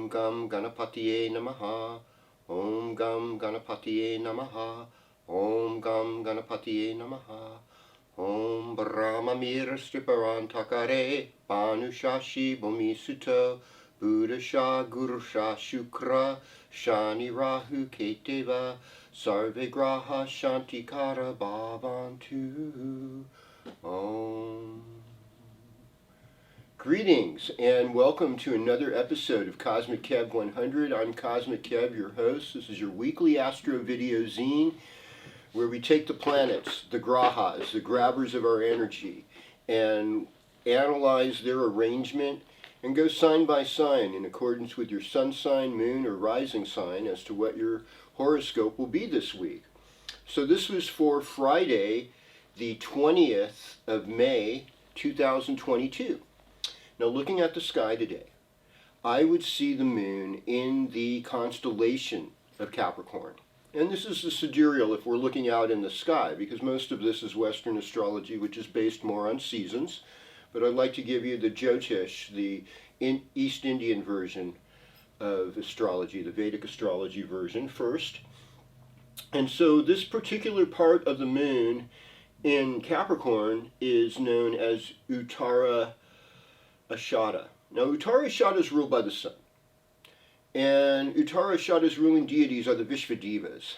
Om Gam Ganapatiye Namaha. Om Gam Ganapatiye Namaha. Om Gam Ganapatiye Namaha. Om Brahmamira Striparan Takare Banushashi Bomi Buddha Sha Guru Sha Shukra Shani Rahu Keteva Sarve Graha Shantikara Bhavantu. Om. Greetings and welcome to another episode of Kozmick Kev 100. I'm Kozmick Kev, your host. This is your weekly astro video zine where we take the planets, the grahas, the grabbers of our energy, and analyze their arrangement and go sign by sign in accordance with your sun sign, moon, or rising sign as to what your horoscope will be this week. So this was for Friday, the 20th of May, 2022. Now looking at the sky today, I would see the moon in the constellation of Capricorn. And this is the sidereal if we're looking out in the sky, because most of this is Western astrology, which is based more on seasons. But I'd like to give you the Jyotish, the East Indian version of astrology, the Vedic astrology version first. And so this particular part of the moon in Capricorn is known as Uttara Ashada. Now Uttara Ashada is ruled by the sun. And Uttara Ashada's ruling deities are the Vishvadevas.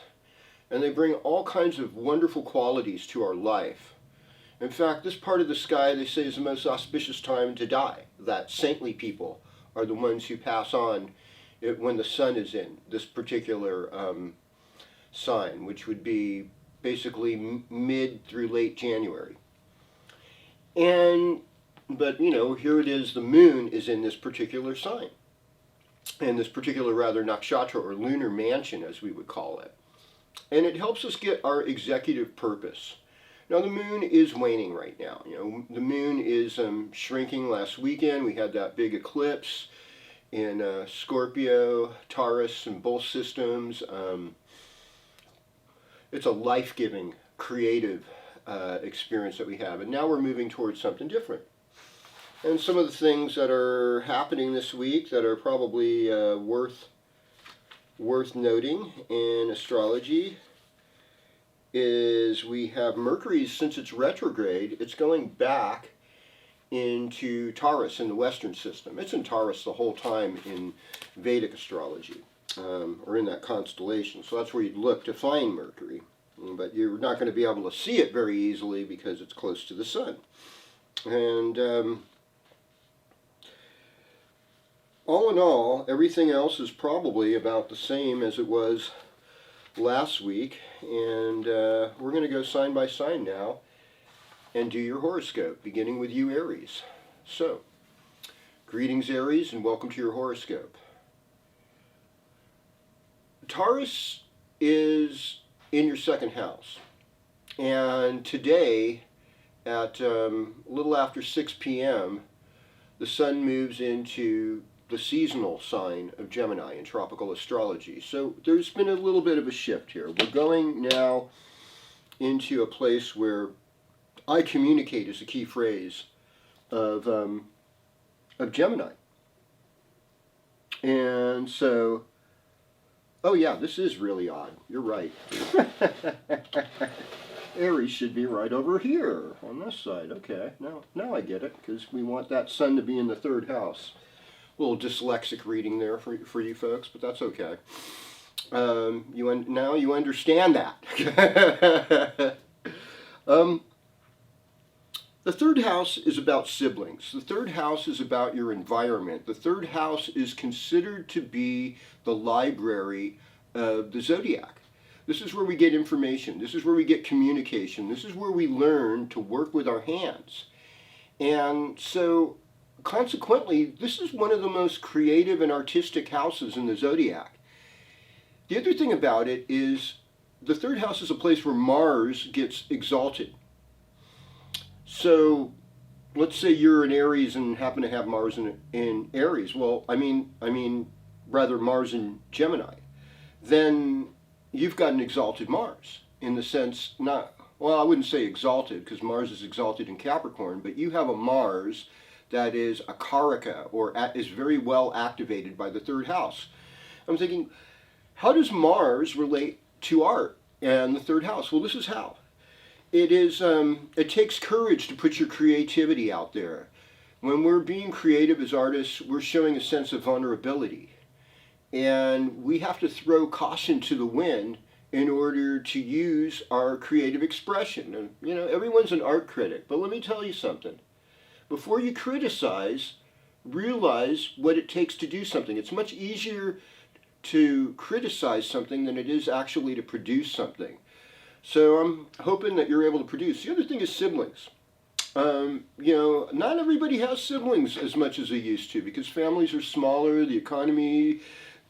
And they bring all kinds of wonderful qualities to our life. In fact, this part of the sky, they say, is the most auspicious time to die. That saintly people are the ones who pass on when the sun is in this particular sign, which would be basically mid through late January. But, you know, here it is, the moon is in this particular sign. And this particular, rather, nakshatra, or lunar mansion, as we would call it. And it helps us get our executive purpose. Now, the moon is waning right now. You know, the moon is shrinking. Last weekend, we had that big eclipse in Scorpio, Taurus, and both systems. It's a life-giving, creative experience that we have. And now we're moving towards something different. And some of the things that are happening this week that are probably worth noting in astrology is we have Mercury, since it's retrograde, it's going back into Taurus in the Western system. It's in Taurus the whole time in Vedic astrology, or in that constellation. So that's where you'd look to find Mercury. But you're not going to be able to see it very easily because it's close to the sun. And all in all, everything else is probably about the same as it was last week, and we're going to go sign by sign now and do your horoscope, beginning with you, Aries. So, greetings, Aries, and welcome to your horoscope. Taurus is in your second house, and today at a little after 6 p.m., the sun moves into the seasonal sign of Gemini in tropical astrology. So there's been a little bit of a shift here. We're going now into a place where I communicate is a key phrase of Gemini. And so, oh yeah, this is really odd. You're right. Aries should be right over here on this side. Okay, now I get it, because we want that sun to be in the third house. A little dyslexic reading there for you folks, but that's okay. Now you understand that. The third house is about siblings. The third house is about your environment. The third house is considered to be the library of the zodiac. This is where we get information. This is where we get communication. This is where we learn to work with our hands. And so, consequently, this is one of the most creative and artistic houses in the zodiac. The other thing about it is the third house is a place where Mars gets exalted. So let's say you're in Aries and happen to have Mars in Aries. Well, I mean, rather Mars in Gemini. Then you've got an exalted Mars in the sense, not, well, I wouldn't say exalted because Mars is exalted in Capricorn, but you have a Mars that is a karaka, or is very well activated by the third house. I'm thinking, how does Mars relate to art and the third house? Well, this is how. It is. It takes courage to put your creativity out there. When we're being creative as artists, we're showing a sense of vulnerability. And we have to throw caution to the wind in order to use our creative expression. And, you know, everyone's an art critic, but let me tell you something. Before you criticize, realize what it takes to do something. It's much easier to criticize something than it is actually to produce something. So I'm hoping that you're able to produce. The other thing is siblings. You know, not everybody has siblings as much as they used to, because families are smaller, the economy,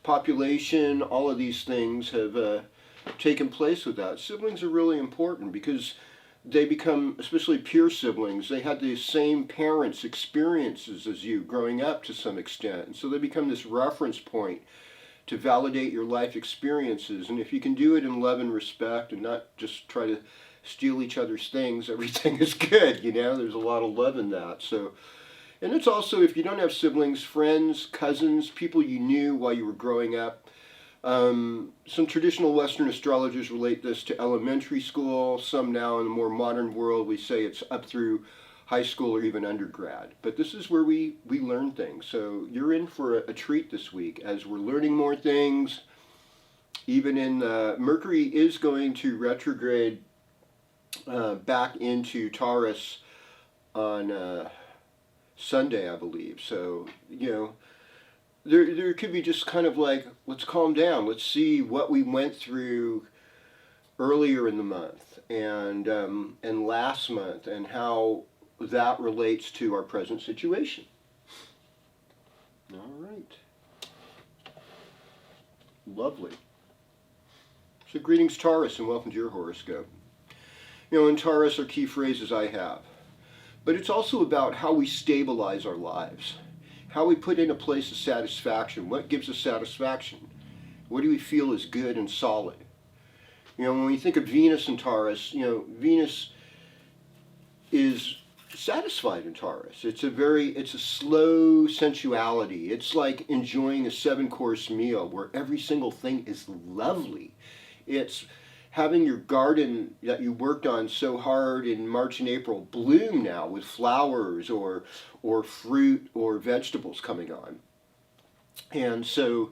population, all of these things have taken place with that. Siblings are really important because they become, especially peer siblings, they had the same parents' experiences as you growing up to some extent. And so they become this reference point to validate your life experiences. And if you can do it in love and respect and not just try to steal each other's things, everything is good, you know? There's a lot of love in that. So, and it's also, if you don't have siblings, friends, cousins, people you knew while you were growing up. Some traditional Western astrologers relate this to elementary school. Some now in the more modern world, we say it's up through high school or even undergrad. But this is where we learn things. So you're in for a treat this week as we're learning more things. Even in Mercury is going to retrograde back into Taurus on Sunday, I believe. So, you know, there could be just kind of like, let's calm down. Let's see what we went through earlier in the month and last month, and how that relates to our present situation. All right. Lovely. So greetings, Taurus, and welcome to your horoscope. You know, in Taurus are key phrases I have. But it's also about how we stabilize our lives. How we put in a place of satisfaction. What gives us satisfaction? What do we feel is good and solid? You know, when we think of Venus in Taurus, you know, Venus is satisfied in Taurus. It's a slow sensuality. It's like enjoying a 7-course meal where every single thing is lovely. It's having your garden that you worked on so hard in March and April bloom now with flowers or fruit or vegetables coming on. And so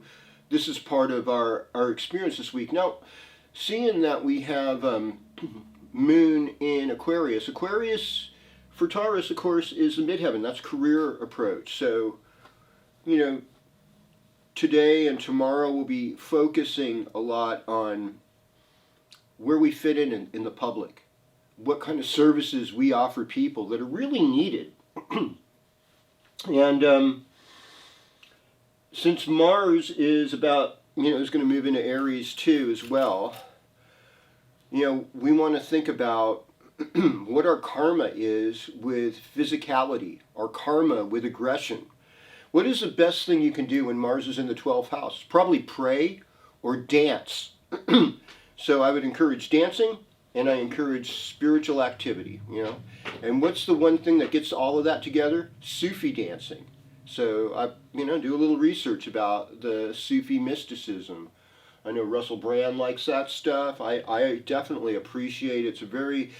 this is part of our experience this week. Now, seeing that we have Moon in Aquarius. Aquarius for Taurus, of course, is the midheaven. That's career approach. So, you know, today and tomorrow we'll be focusing a lot on where we fit in the public, what kind of services we offer people that are really needed. And since Mars is about, you know, is going to move into Aries too as well, you know, we want to think about what our karma is with physicality, our karma with aggression. What is the best thing you can do when Mars is in the 12th house? Probably pray or dance. So I would encourage dancing, and I encourage spiritual activity, you know. And what's the one thing that gets all of that together? Sufi dancing. So I, you know, do a little research about the Sufi mysticism. I know Russell Brand likes that stuff. I definitely appreciate it. It's a very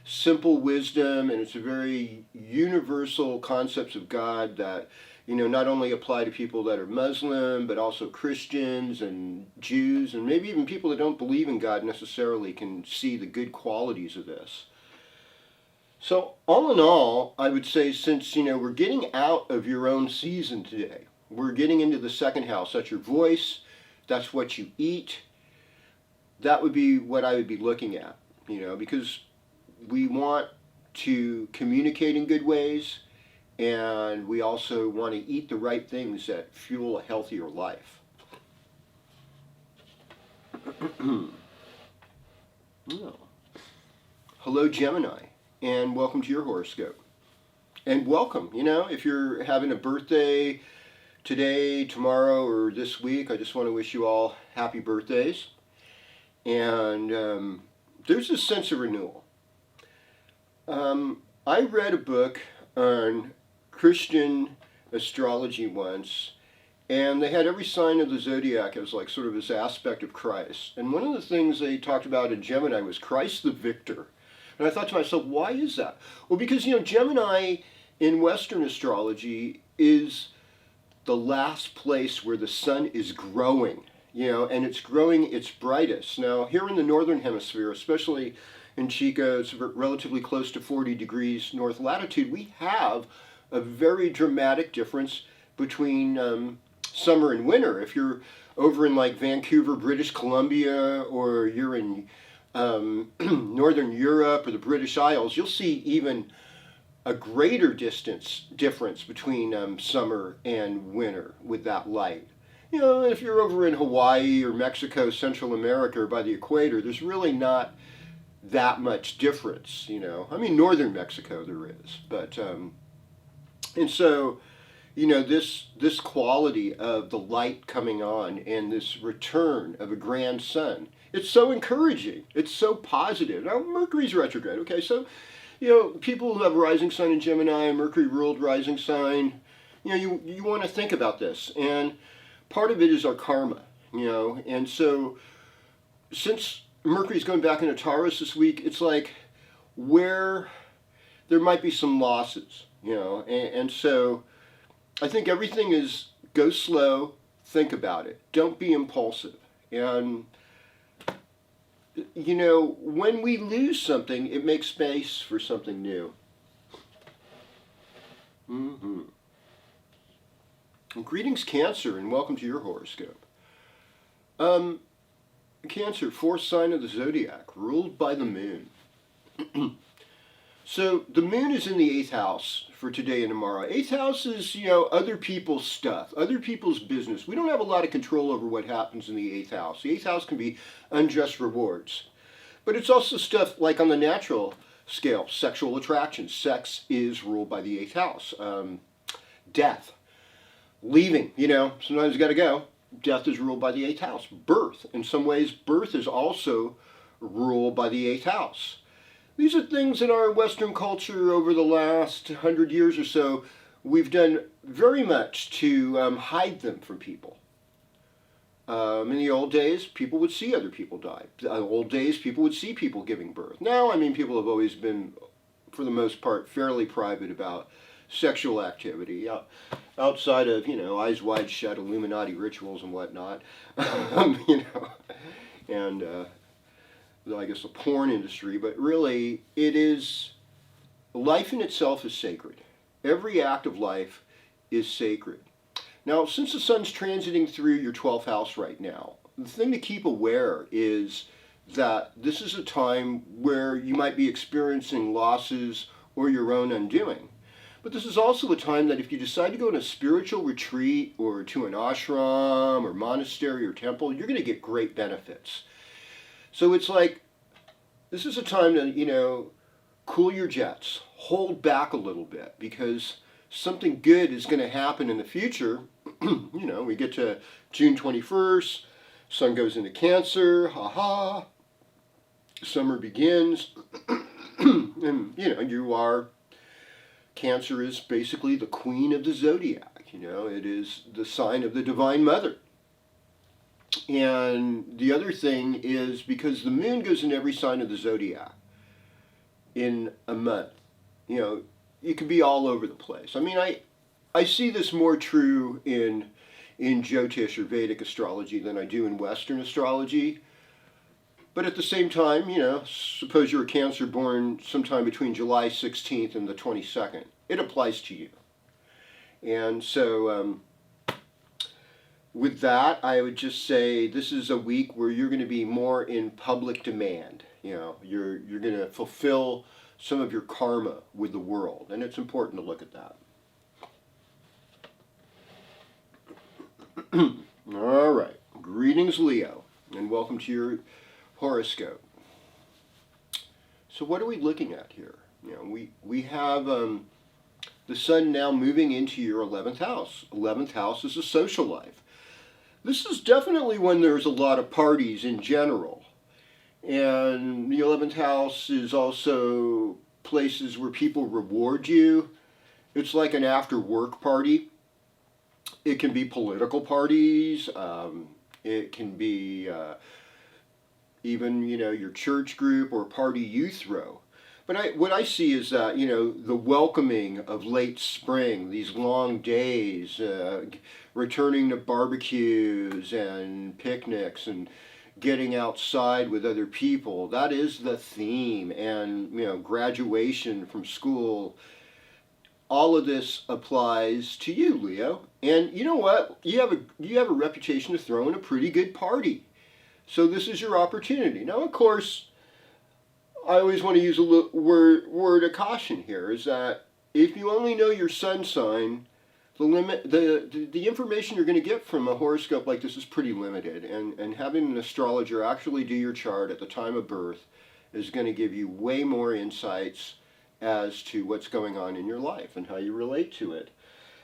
simple wisdom, and it's a very universal concepts of God that, you know, not only apply to people that are Muslim, but also Christians and Jews, and maybe even people that don't believe in God necessarily can see the good qualities of this. So all in all, I would say, since, you know, we're getting out of your own season today, we're getting into the second house. That's your voice, that's what you eat. That would be what I would be looking at, you know, because we want to communicate in good ways, and we also want to eat the right things that fuel a healthier life. Oh. Hello, Gemini, and welcome to your horoscope. And welcome, you know, if you're having a birthday today, tomorrow, or this week, I just want to wish you all happy birthdays. And there's a sense of renewal. I read a book on Christian astrology once, and they had every sign of the zodiac as like sort of this aspect of Christ. And one of the things they talked about in Gemini was Christ the victor. And I thought to myself, why is that? Well, because, Gemini in Western astrology is the last place where the sun is growing, and it's growing its brightest. Now, here in the northern hemisphere, especially in Chico, it's relatively close to 40 degrees north latitude, we have a very dramatic difference between summer and winter. If you're over in like Vancouver, British Columbia, or you're in Northern Europe or the British Isles, you'll see even a greater difference between summer and winter with that light. If you're over in Hawaii or Mexico, Central America, or by the equator, there's really not that much difference. I mean, northern Mexico there is, but and so this quality of the light coming on and this return of a grand sun, it's so encouraging. It's so positive. Now, Mercury's retrograde. Okay, so people who have rising sign in Gemini, Mercury ruled rising sign, you want to think about this, and part of it is our karma. And so since Mercury's going back into Taurus this week, it's like where there might be some losses, and so I think everything is go slow, think about it, don't be impulsive. And when we lose something, it makes space for something new. And greetings, Cancer, and welcome to your horoscope. Cancer, fourth sign of the zodiac, ruled by the moon. So the moon is in the 8th house for today and tomorrow. 8th house is, other people's stuff, other people's business. We don't have a lot of control over what happens in the 8th house. The 8th house can be unjust rewards. But it's also stuff like on the natural scale, sexual attraction. Sex is ruled by the 8th house. Death, leaving, sometimes you got to go. Death is ruled by the 8th house. Birth, in some ways, birth is also ruled by the 8th house. These are things in our Western culture over the last 100 years or so, we've done very much to hide them from people. In the old days, people would see other people die. In the old days, people would see people giving birth. Now, people have always been, for the most part, fairly private about sexual activity, outside of, eyes wide shut, Illuminati rituals and whatnot, and I guess the porn industry, but really it is, life in itself is sacred. Every act of life is sacred. Now, since the sun's transiting through your 12th house right now, the thing to keep aware is that this is a time where you might be experiencing losses or your own undoing. But this is also a time that if you decide to go on a spiritual retreat or to an ashram or monastery or temple, you're going to get great benefits. So it's like, this is a time to, cool your jets, hold back a little bit, because something good is going to happen in the future. We get to June 21st, sun goes into Cancer, summer begins, and Cancer is basically the queen of the zodiac, it is the sign of the Divine Mother. And the other thing is, because the moon goes in every sign of the zodiac in a month, it can be all over the place. I see this more true in Jyotish or Vedic astrology than I do in Western astrology. But at the same time, suppose you're a Cancer born sometime between July 16th and the 22nd. It applies to you. And so with that, I would just say this is a week where you're going to be more in public demand. You're going to fulfill some of your karma with the world, and it's important to look at that. All right, greetings, Leo, and welcome to your horoscope. So what are we looking at here? We have the sun now moving into your 11th house. 11th house is a social life. This is definitely when there's a lot of parties in general. And the 11th house is also places where people reward you It's like an after-work party. It can be political parties. It can be even, your church group or party you throw. But what I see is that, the welcoming of late spring, these long days, returning to barbecues and picnics and getting outside with other people, that is the theme. And, graduation from school, all of this applies to you, Leo. And you know what? You have a reputation of throwing a pretty good party. So this is your opportunity. Now, of course, I always want to use a word of caution here, is that if you only know your sun sign, the information you're going to get from a horoscope like this is pretty limited. And having an astrologer actually do your chart at the time of birth is going to give you way more insights as to what's going on in your life and how you relate to it.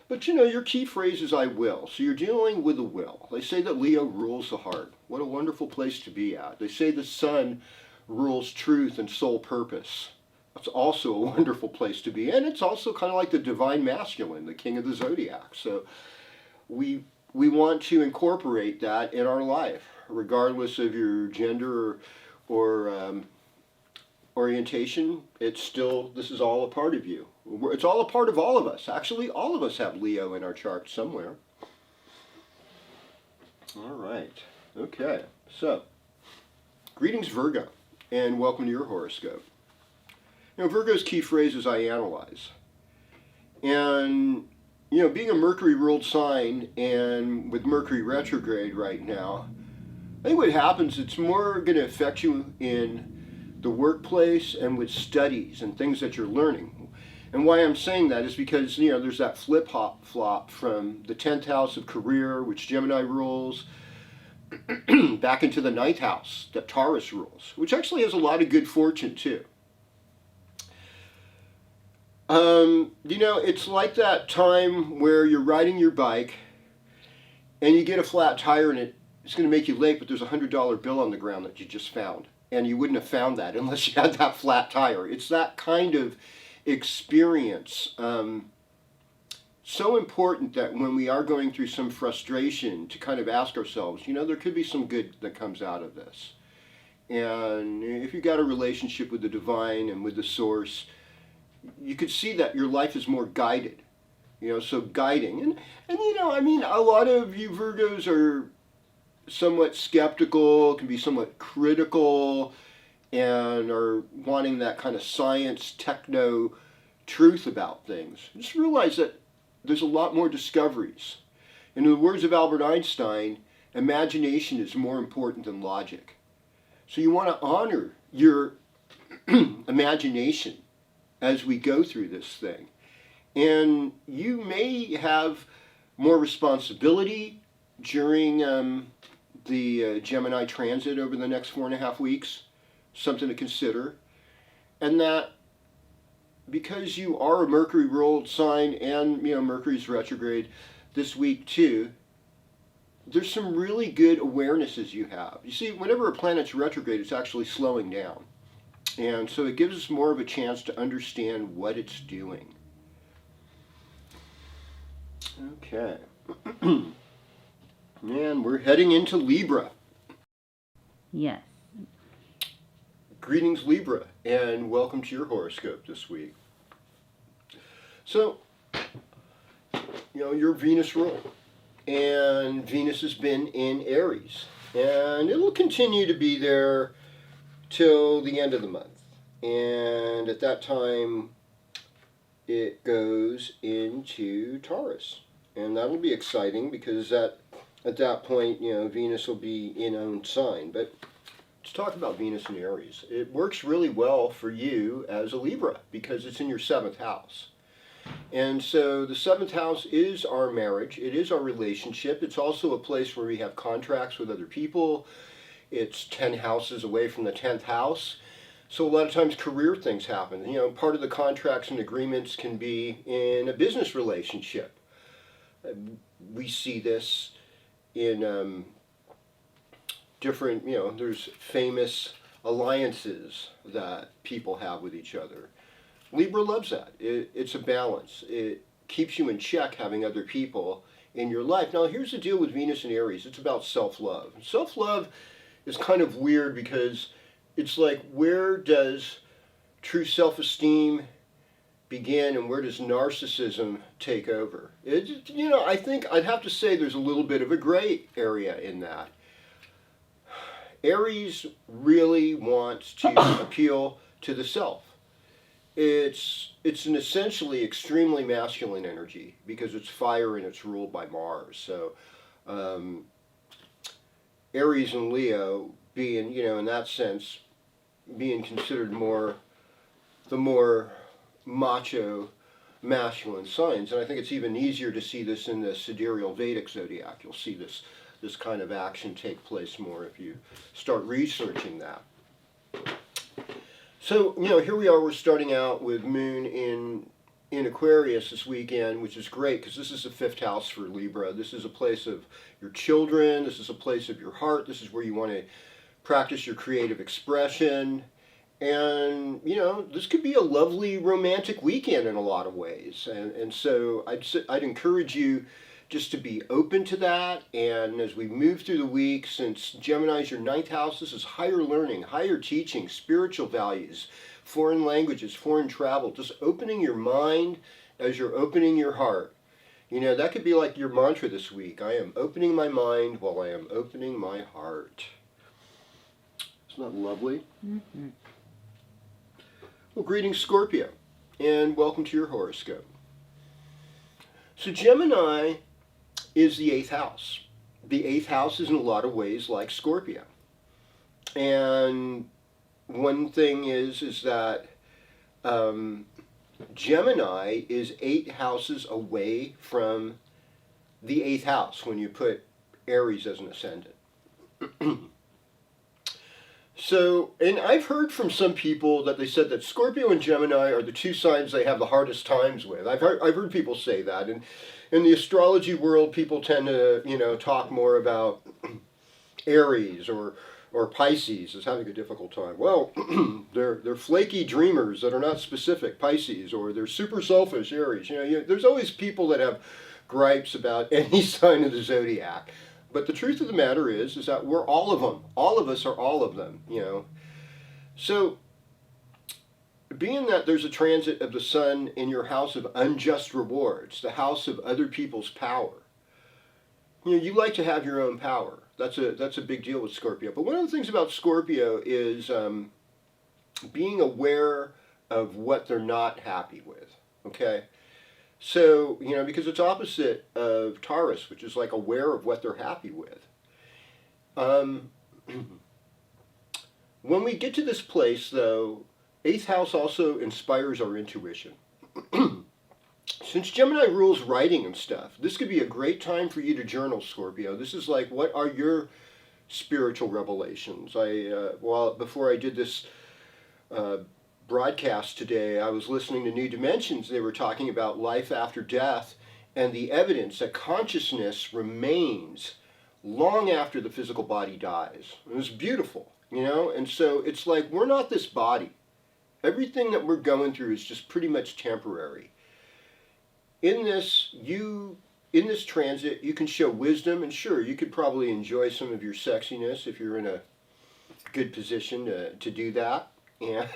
But your key phrase is I will. So you're dealing with the will. They say that Leo rules the heart. What a wonderful place to be at. They say the sun rules truth and soul purpose. That's also a wonderful place to be. And it's also kind of like the divine masculine, the king of the zodiac. So we want to incorporate that in our life, regardless of your gender or orientation. It's still, this is all a part of you. It's all a part of all of us. Actually, all of us have Leo in our chart somewhere. All right. Okay. So, greetings, Virgo, and welcome to your horoscope. Virgo's key phrase is I analyze. And, being a Mercury ruled sign and with Mercury retrograde right now, I think what happens, it's more going to affect you in the workplace and with studies and things that you're learning. And why I'm saying that is because, there's that flip-flop from the 10th house of career, which Gemini rules, back into the 9th house that Taurus rules, which actually has a lot of good fortune too. It's like that time where you're riding your bike and you get a flat tire and it's going to make you late, but there's a $100 bill on the ground that you just found. And you wouldn't have found that unless you had that flat tire. It's that kind of experience. So important that when we are going through some frustration to kind of ask ourselves, there could be some good that comes out of this. And if you've got a relationship with the divine and with the source, you could see that your life is more guided, so guiding. And a lot of you Virgos are somewhat skeptical, can be somewhat critical, and are wanting that kind of science, techno truth about things. Just realize that there's a lot more discoveries. In the words of Albert Einstein, imagination is more important than logic. So you want to honor your imagination as we go through this thing. And you may have more responsibility during the Gemini transit over the next 4.5 weeks, something to consider. And that because you are a Mercury ruled sign and Mercury's retrograde this week too, there's some really good awarenesses you have. You see, whenever a planet's retrograde, it's actually slowing down. And so it gives us more of a chance to understand what it's doing. Okay. And we're heading into Libra. Yes. Greetings, Libra, and welcome to your horoscope this week. So, you're Venus ruled, and Venus has been in Aries, and it'll continue to be there till the end of the month. And at that time, it goes into Taurus. And that'll be exciting because at that point, Venus will be in own sign. But let's talk about Venus in Aries. It works really well for you as a Libra because it's in your 7th house. And so the 7th house is our marriage. It is our relationship. It's also a place where we have contracts with other people. It's 10 houses away from the 10th house. So a lot of times career things happen. Part of the contracts and agreements can be in a business relationship. We see this in different, there's famous alliances that people have with each other. Libra loves that. It's a balance. It keeps you in check having other people in your life. Now, here's the deal with Venus and Aries. It's about self-love. Self-love is kind of weird because it's like, where does true self-esteem begin and where does narcissism take over? I think I'd have to say there's a little bit of a gray area in that. Aries really wants to appeal to the self. It's an essentially extremely masculine energy because it's fire and it's ruled by Mars. So Aries and Leo being, in that sense, being considered the more macho, masculine signs. And I think it's even easier to see this in the sidereal Vedic zodiac. You'll see this kind of action take place more if you start researching that. So, here we are, we're starting out with Moon in Aquarius this weekend, which is great because this is the 5th house for Libra. This is a place of your children, this is a place of your heart, this is where you want to practice your creative expression. And, this could be a lovely romantic weekend in a lot of ways. And so I'd encourage you just to be open to that. And as we move through the week, since Gemini is your 9th house, this is higher learning, higher teaching, spiritual values, foreign languages, foreign travel, just opening your mind as you're opening your heart. That could be like your mantra this week. I am opening my mind while I am opening my heart. Isn't that lovely? Mm-hmm. Well, greetings, Scorpio, and welcome to your horoscope. So Gemini is the 8th house. The 8th house is in a lot of ways like Scorpio. And one thing is that Gemini is 8 houses away from the 8th house when you put Aries as an ascendant. So, and I've heard from some people that they said that Scorpio and Gemini are the 2 signs they have the hardest times with. I've heard people say that. And in the astrology world, people tend to, talk more about Aries or Pisces as having a difficult time. Well, they're flaky dreamers that are not specific, Pisces, or they're super selfish, Aries. There's always people that have gripes about any sign of the zodiac. But the truth of the matter is that we're all of them. All of us are all of them, So, being that there's a transit of the sun in your house of unjust rewards, the house of other people's power, you like to have your own power. That's a big deal with Scorpio. But one of the things about Scorpio is being aware of what they're not happy with, okay? So, because it's opposite of Taurus, which is like aware of what they're happy with. When we get to this place, though, 8th house also inspires our intuition. Since Gemini rules writing and stuff, this could be a great time for you to journal, Scorpio. This is like, what are your spiritual revelations? Before I did this broadcast today, I was listening to New Dimensions. They were talking about life after death and the evidence that consciousness remains long after the physical body dies. It was beautiful, and so it's like, we're not this body. Everything that we're going through is just pretty much temporary. In this transit, you can show wisdom, and sure, you could probably enjoy some of your sexiness if you're in a good position to do that. Yeah.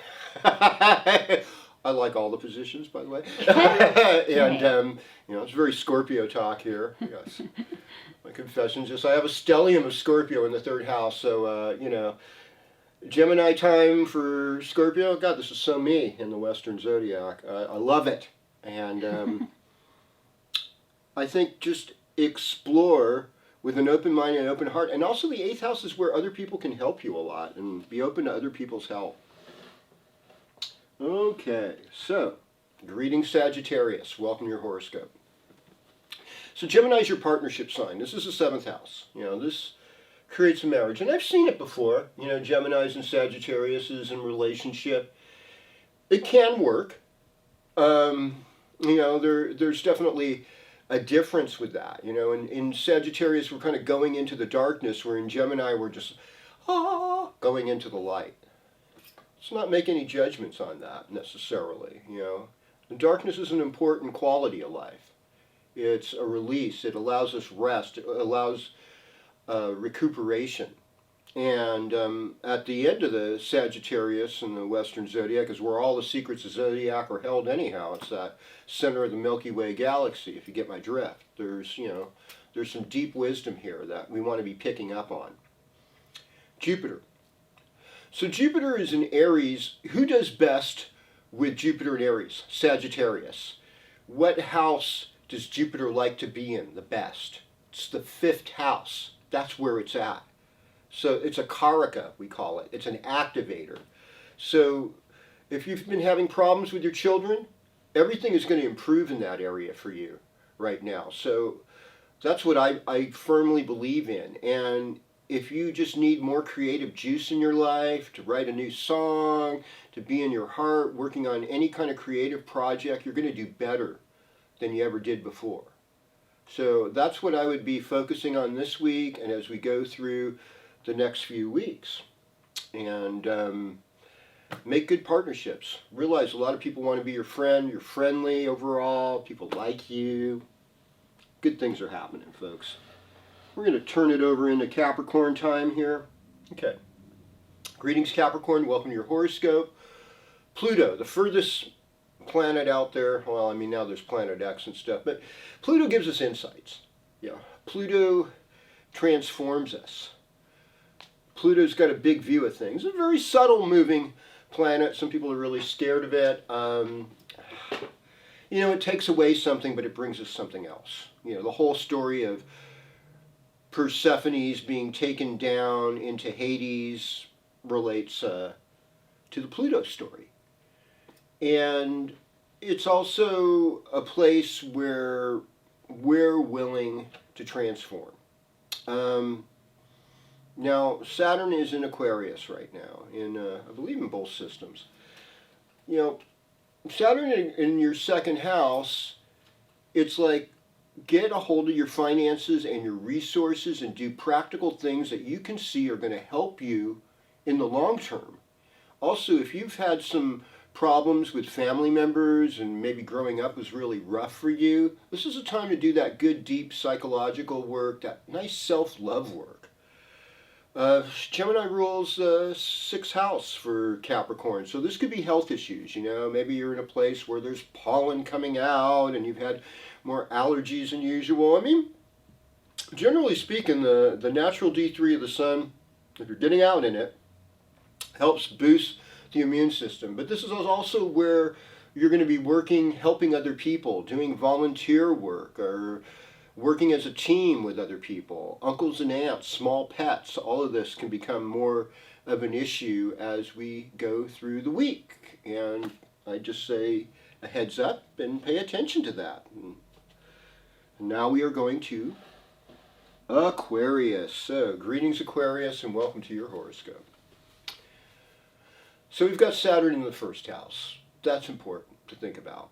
I like all the positions, by the way. And, it's very Scorpio talk here. Yes. My confessions is I have a stellium of Scorpio in the 3rd house, so, Gemini time for Scorpio. God, this is so me in the Western Zodiac. I love it. And I think just explore with an open mind and an open heart. And also the 8th house is where other people can help you a lot and be open to other people's help. Okay, so greetings, Sagittarius. Welcome to your horoscope. So Gemini is your partnership sign. This is the 7th house. This creates a marriage. And I've seen it before. Geminis and Sagittarius in relationship. It can work. There's definitely a difference with that. In Sagittarius, we're kind of going into the darkness, where in Gemini, we're just going into the light. let's not make any judgments on that necessarily, And darkness is an important quality of life. It's a release. It allows us rest. It allows recuperation. And at the end of the Sagittarius and the Western Zodiac is where all the secrets of Zodiac are held anyhow. It's that center of the Milky Way galaxy, if you get my drift. There's some deep wisdom here that we want to be picking up on. Jupiter. So Jupiter is in Aries. Who does best with Jupiter in Aries? Sagittarius. What house does Jupiter like to be in the best? It's the 5th house. That's where it's at. So it's a karaka, we call it. It's an activator. So if you've been having problems with your children, everything is going to improve in that area for you right now. So that's what I firmly believe in. And if you just need more creative juice in your life, to write a new song, to be in your heart, working on any kind of creative project, you're going to do better than you ever did before. So that's what I would be focusing on this week and as we go through the next few weeks. And make good partnerships. Realize a lot of people want to be your friend. You're friendly overall. People like you. Good things are happening, folks. We're going to turn it over into Capricorn time here. Okay. Greetings, Capricorn. Welcome to your horoscope. Pluto, the furthest planet out there. Well, I mean, now there's Planet X and stuff. But Pluto gives us insights. Pluto transforms us. Pluto's got a big view of things. It's a very subtle moving planet. Some people are really scared of it. It takes away something, but it brings us something else. The whole story of Persephone's being taken down into Hades relates to the Pluto story. And it's also a place where we're willing to transform. Now, Saturn is in Aquarius right now, I believe in both systems. Saturn in your 2nd house, it's like get a hold of your finances and your resources and do practical things that you can see are going to help you in the long term. Also, if you've had some problems with family members and maybe growing up was really rough for you, this is a time to do that good, deep psychological work, that nice self-love work. Gemini rules 6th house for Capricorn, so this could be health issues. Maybe you're in a place where there's pollen coming out and you've had more allergies than usual. I mean, generally speaking, the natural D3 of the sun, if you're getting out in it, helps boost the immune system. But this is also where you're going to be working, helping other people, doing volunteer work, or working as a team with other people, uncles and aunts, small pets. All of this can become more of an issue as we go through the week. And I just say a heads up and pay attention to that. And now we are going to Aquarius. So, greetings, Aquarius, and welcome to your horoscope. So we've got Saturn in the 1st house. That's important to think about.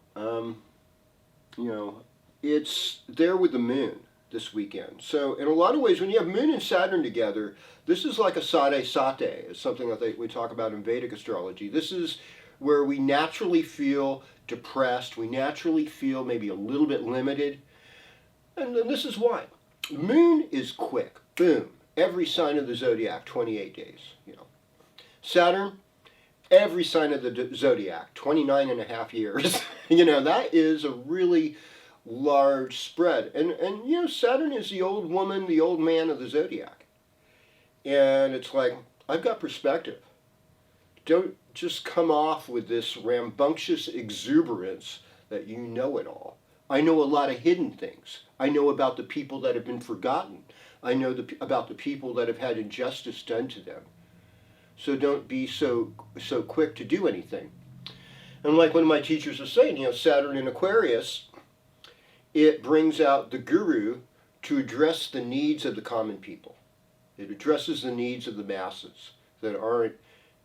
It's there with the moon this weekend. So in a lot of ways, when you have moon and Saturn together, this is like a sade sate. It's something that we talk about in Vedic astrology. This is where we naturally feel depressed. We naturally feel maybe a little bit limited. And this is why. Moon is quick. Boom. Every sign of the zodiac, 28 days. Saturn, every sign of the zodiac, 29 and a half years. That is a really large spread. And Saturn is the old woman, the old man of the zodiac. And it's like, I've got perspective. Don't just come off with this rambunctious exuberance that you know it all. I know a lot of hidden things. I know about the people that have been forgotten. I know about the people that have had injustice done to them. So don't be so quick to do anything. And like one of my teachers was saying, Saturn in Aquarius, it brings out the guru to address the needs of the common people. It addresses the needs of the masses that aren't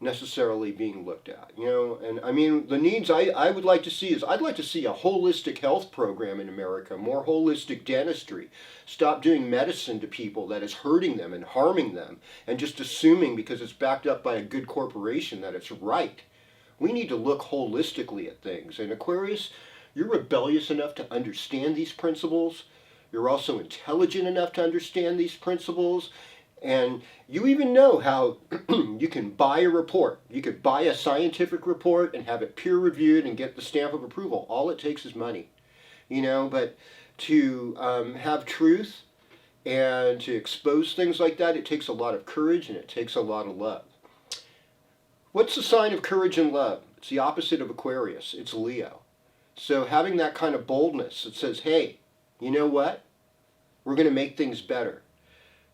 necessarily being looked at, you know. And I mean, the needs I would like to see is, I'd like to see a holistic health program in America, more holistic dentistry. Stop doing medicine to people that is hurting them and harming them, and just assuming because it's backed up by a good corporation that it's right. We need to look holistically at things. And Aquarius, you're rebellious enough to understand these principles. You're also intelligent enough to understand these principles. And you even know how you can buy a report. You could buy a scientific report and have it peer reviewed and get the stamp of approval. All it takes is money, you know. But to have truth and to expose things like that, it takes a lot of courage and it takes a lot of love. What's the sign of courage and love? It's the opposite of Aquarius. It's Leo. So having that kind of boldness that says, hey, you know what? We're going to make things better.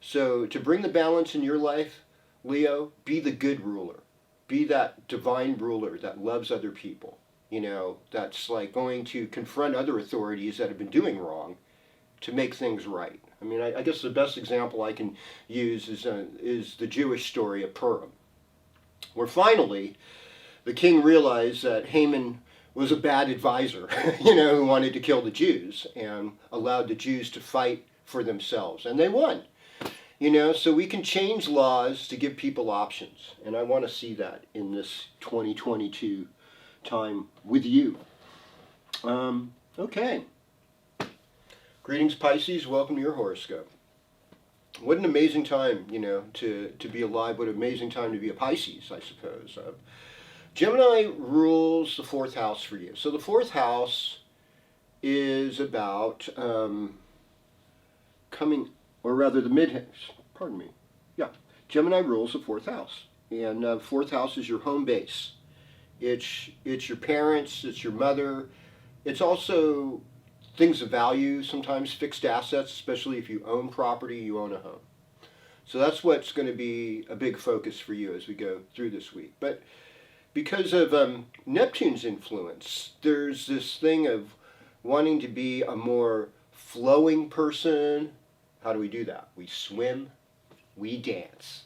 So to bring the balance in your life, Leo, be the good ruler. Be that divine ruler that loves other people. You know, that's like going to confront other authorities that have been doing wrong to make things right. I mean, I guess the best example I can use is the Jewish story of Purim, where finally the king realized that Haman was a bad advisor, you know, who wanted to kill the Jews and allowed the Jews to fight for themselves. And they won. You know, so we can change laws to give people options. And I want to see that in this 2022 time with you. Okay. Greetings, Pisces. Welcome to your horoscope. What an amazing time, you know, to be alive. What an amazing time to be a Pisces, I suppose. Gemini rules the 4th house for you. So the 4th house is about coming, or rather the Gemini rules the 4th house. And 4th house is your home base. It's your parents, it's your mother. It's also things of value, sometimes fixed assets, especially if you own property, you own a home. So that's what's going to be a big focus for you as we go through this week. But because of Neptune's influence, there's this thing of wanting to be a more flowing person. How do we do that? We swim, we dance.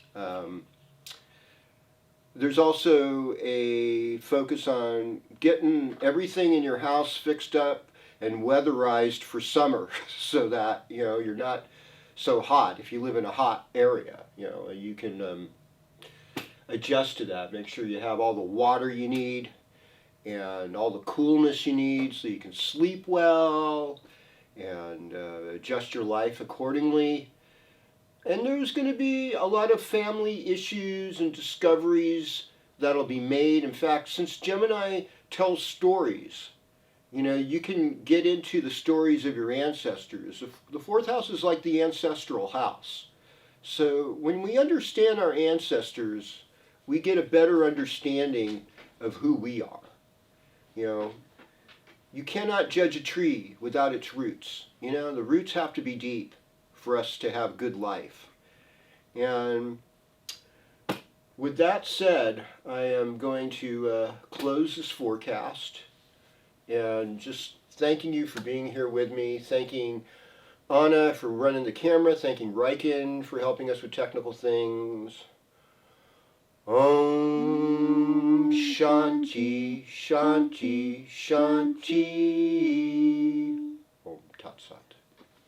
There's also a focus on getting everything in your house fixed up and weatherized for summer so that, you know, you're not so hot. If you live in a hot area, you know, you can adjust to that. Make sure you have all the water you need and all the coolness you need so you can sleep well and adjust your life accordingly. And there's going to be a lot of family issues and discoveries that'll be made. In fact, since Gemini tells stories, you know, you can get into the stories of your ancestors. The 4th house is like the ancestral house. So when we understand our ancestors, we get a better understanding of who we are. You know, you cannot judge a tree without its roots. You know, the roots have to be deep for us to have good life. And with that said, I am going to close this forecast and just thanking you for being here with me, thanking Anna for running the camera, thanking Riken for helping us with technical things. Om Shanti, Shanti, Shanti. Om Tat Sat.